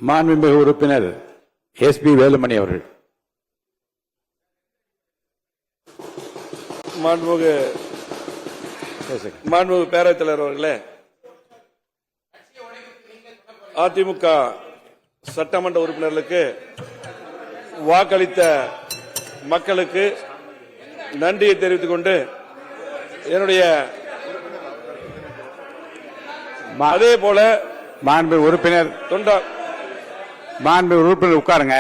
மாண்புமிகு உறுப்பினர் எஸ்.பி. வேலுமணி அவர்கள். மாண்புமிகு பேரவைத் தலைவர் அவர்களே, அதிமுக சட்டமன்ற உறுப்பினர்களுக்கு வாக்களித்த மக்களுக்கு நன்றியை தெரிவித்துக் கொண்டு என்னுடைய அதே போல மாண்புமிகு உறுப்பினர் உட்காருங்க.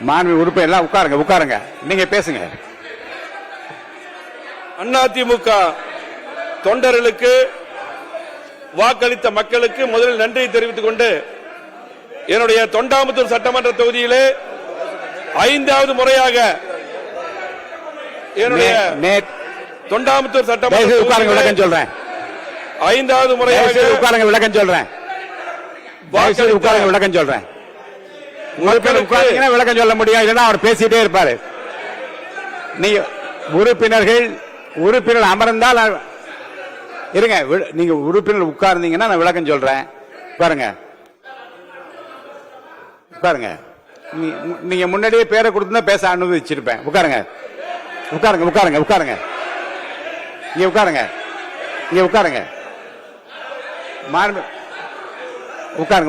மாண்புமிகு உறுப்பினர் எல்லாம் உட்காருங்க. நீங்க பேசுங்க. அதிமுக தொண்டர்களுக்கு வாக்களித்த மக்களுக்கு முதலில் நன்றியை தெரிவித்துக் கொண்டு என்னுடைய தொண்டாமுத்தூர் சட்டமன்ற தொகுதியிலே 5வது முறையாக என்னுடைய தொண்டாமுத்தூர் சட்டமன்ற விளக்கம் சொல்றேன். 5வது முறையாக விளக்கம் சொல்றேன். விளக்கம் சொல்றேன். விளக்கம் சொல்ல முடியும், இல்லைன்னா அவர் பேசிட்டே இருப்பாரு. நீங்க உறுப்பினர் அமர்ந்தால் இருங்க. நீங்க உறுப்பினர் உட்கார்ந்தீங்கன்னா நான் விளக்கம் சொல்றேன். பாருங்க, நீங்க முன்னாடியே பேரை கொடுத்து பேச அனுமதிச்சிருப்பேன். உட்காருங்க. இங்க உட்காருங்க.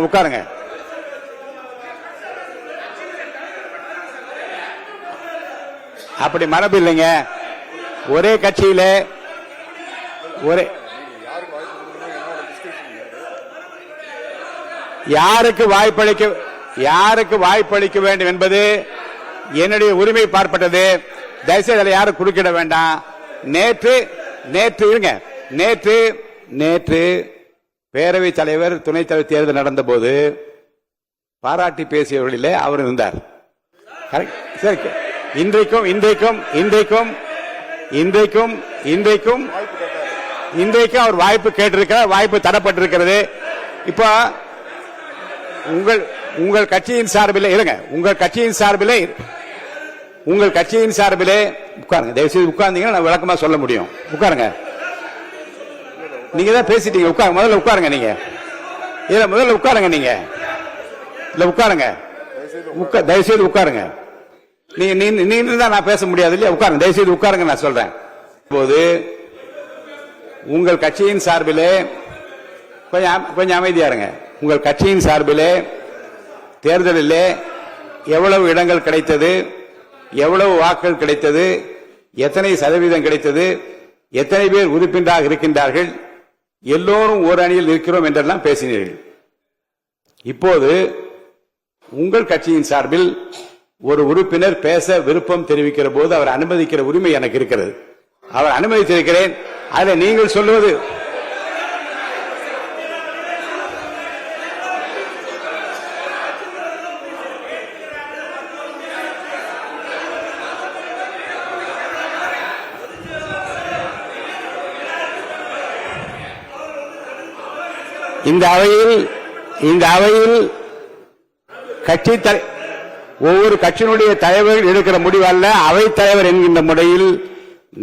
உட்காருங்க. அப்படி மரபு இல்லைங்க. ஒரே கட்சியில யாருக்கு வாய்ப்பளிக்க வேண்டும் என்பது என்னுடைய உரிமை பார்ப்பட்டது. தயவுசெய்து அதில் யாரும் குறுக்கிட வேண்டாம். நேற்று பேரவை தலைவர் துணைத் தலைவர் தேர்தல் நடந்த போது பாராட்டி பேசியவர்களிலே அவர் இருந்தார். சரி, இன்றைக்கும் அவர் வாய்ப்பு கேட்டிருக்கிறார். வாய்ப்பு தரப்பட்டிருக்கிறது. இப்ப உங்கள் கட்சியின் சார்பிலே இருங்க. உங்கள் கட்சியின் சார்பிலே உட்காருங்க. தயவுசெய்து உட்கார்ந்தீங்கன்னா நான் விளக்கமா சொல்ல முடியும். உட்காருங்க. நீங்க தான் பேசிட்டீங்க. முதல்ல உட்காருங்க. நீங்க முதல்ல உட்காருங்க. நீங்க இல்ல உட்காருங்க. தயவுசெய்து உட்காருங்க. நீங்க தான் நான் பேச முடியாது இல்லையா? உட்காருங்க. தயவுசெய்து உட்காருங்க. நான் சொல்றேன் போது உங்கள் கட்சியின் சார்பிலே கொஞ்சம் அமைதியா இருங்க. உங்கள் கட்சியின் சார்பிலே தேர்தலில் எவ்வளவு இடங்கள் கிடைத்தது, எவ்வளவு வாக்குகள் கிடைத்தது, எத்தனை சதவீதம் கிடைத்தது, எத்தனை பேர் உறுப்பினராக இருக்கின்றார்கள், எல்லோரும் ஒரு அணியில் இருக்கிறோம் என்றெல்லாம் பேசினீர்கள். இப்போது உங்கள் கட்சியின் சார்பில் ஒரு உறுப்பினர் பேச விருப்பம் தெரிவிக்கிற போது அவர் அனுமதிக்கிற உரிமை எனக்கு இருக்கிறது. அவர் அனுமதித்திருக்கிறேன். அதை நீங்கள் சொல்லுவது இந்த அவையில் ஒவ்வொரு கட்சியினுடைய தலைவர்கள் எடுக்கிற முடிவு அல்ல. அவைத் தலைவர் என்கின்ற முறையில்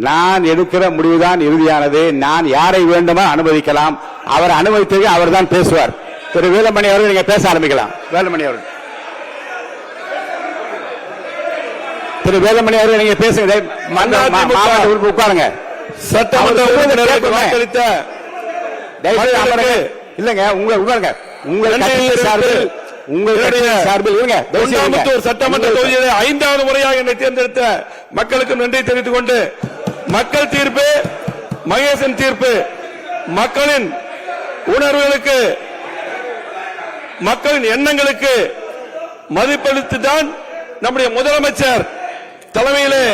நான் எடுக்கிற முடிவுதான் இறுதியானது. நான் யாரை வேண்டுமா அனுமதிக்கலாம். அவர் அனுமதித்தது அவர் தான் பேசுவார். திரு வேலுமணி அவர்கள் நீங்க பேச ஆரம்பிக்கலாம். திரு வேலுமணி அவர்கள் நீங்க பேசுங்க. உட்காருங்க. சட்டமன்ற இல்லங்க உங்கள் சட்டமன்ற தொகுதியில் 5வது முறையாக என்னை தேர்ந்தெடுத்த மக்களுக்கு நன்றி தெரிவித்துக் கொண்டு மக்கள் தீர்ப்பு, மகேசன் தீர்ப்பு, மக்களின் உணர்வுகளுக்கு, மக்களின் எண்ணங்களுக்கு மதிப்பளித்துதான் நம்முடைய முதலமைச்சர் தலைமையிலே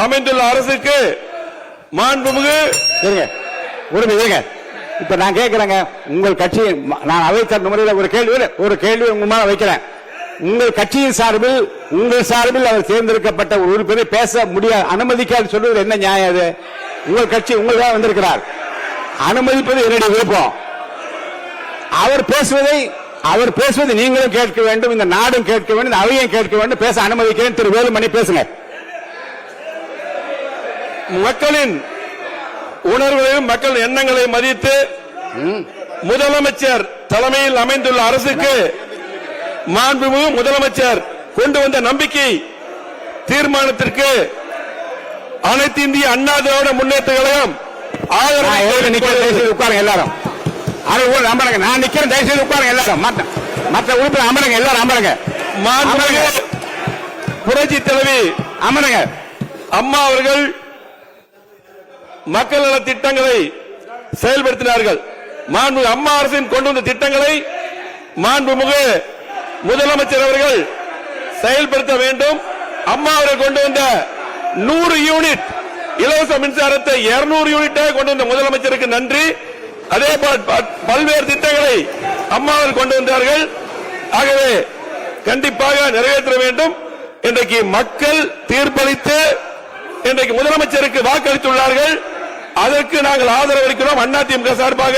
அமைந்துள்ள அரசுக்கு மாண்புமிகு இப்ப நான் கேட்கிறேங்க. உங்கள் கட்சி நான் அவைத்தர் முறையில் ஒரு கேள்வி உங்க மேல வைக்கிறேன். உங்கள் கட்சியின் சார்பில் அவர் தேர்ந்தெடுக்கப்பட்ட ஒரு உறுப்பினரை பேச முடியாது, அனுமதிக்காது சொல்வது என்ன நியாயம்? அது உங்கள் கட்சி உங்களுக்காக வந்திருக்கிறார். அனுமதிப்பது என்னுடைய விருப்பம். அவர் பேசுவதை நீங்களும் கேட்க வேண்டும், இந்த நாடும் கேட்க வேண்டும், அவையும் கேட்க வேண்டும். பேச அனுமதிக்கிறேன். திரு வேலுமணி பேசுங்க. மக்களின் உணர்வுகளையும் மக்கள் எண்ணங்களை மதித்து முதலமைச்சர் தலைமையில் அமைந்துள்ள அரசுக்கு மாண்புமிகு முதலமைச்சர் கொண்டு வந்த நம்பிக்கை தீர்மானத்திற்கு அனைத்து இந்திய அண்ணா திராவிட முன்னேற்ற கழகம் உட்காருங்க எல்லாரும். அமருங்க. நான் நிக்கிறேன். தயவுசெய்து உட்காருங்க எல்லாரும். மற்ற உறுப்பினர் அமருங்க. எல்லாரும் அமருங்க. மாண்புமிகு புரட்சி தலைவி அமருங்க. அம்மா அவர்கள் மக்கள் நல திட்டங்களை செயல்படுத்தினார்கள். மாண்புமிகு அம்மா அரசின் கொண்டு வந்த திட்டங்களை மாண்புமிகு முதலமைச்சர் அவர்கள் செயல்படுத்த வேண்டும். அம்மா அவர்கள் கொண்டு வந்த 100 யூனிட் இலவச மின்சாரத்தை 200 யூனிட்டாக கொண்டு வந்த முதலமைச்சருக்கு நன்றி. அதே பல்வேறு திட்டங்களை அம்மா அவர்கள் கொண்டு வந்தார்கள். ஆகவே கண்டிப்பாக நிறைவேற்ற வேண்டும். இன்றைக்கு மக்கள் தீர்ப்பளித்து இன்றைக்கு முதலமைச்சருக்கு வாக்களித்துள்ளார்கள். அதற்கு நாங்கள் ஆதரவு அளிக்கிறோம் அதிமுக சார்பாக.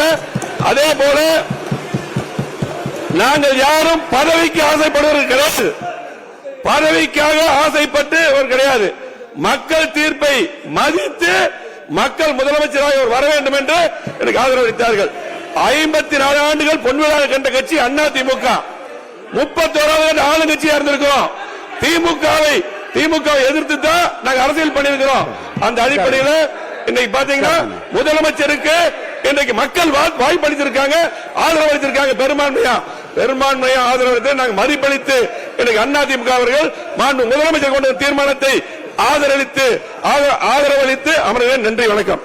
அதே போல நாங்கள் யாரும் பதவிக்கு ஆசைப்படுவது கிடையாது. பதவிக்காக ஆசைப்பட்டு கிடையாது. மக்கள் தீர்ப்பை மதித்து மக்கள் முதலமைச்சராக வர வேண்டும் என்று எனக்கு ஆதரவு அளித்தார்கள். 54 ஆண்டுகள் பொன்விழா கண்ட கட்சி அதிமுக. 31வது ஆளுங்கட்சியா இருந்திருக்கிறோம். திமுகவை எதிர்த்து தான் நாங்கள் அரசியல் பண்ணியிருக்கிறோம். அந்த அடிப்படையில் இன்னைக்கு பாத்தீங்கன்னா முதலமைச்சருக்கு இன்றைக்கு மக்கள் வாய்ப்பளித்திருக்காங்க, ஆதரவு அளித்திருக்காங்க. பெரும்பான்மையா ஆதரவு நாங்கள் மதிப்பளித்து இன்றைக்கு அதிமுக அவர்கள் முதலமைச்சர் கொண்ட தீர்மானத்தை ஆதரவளித்து அமர்வேன். நன்றி, வணக்கம்.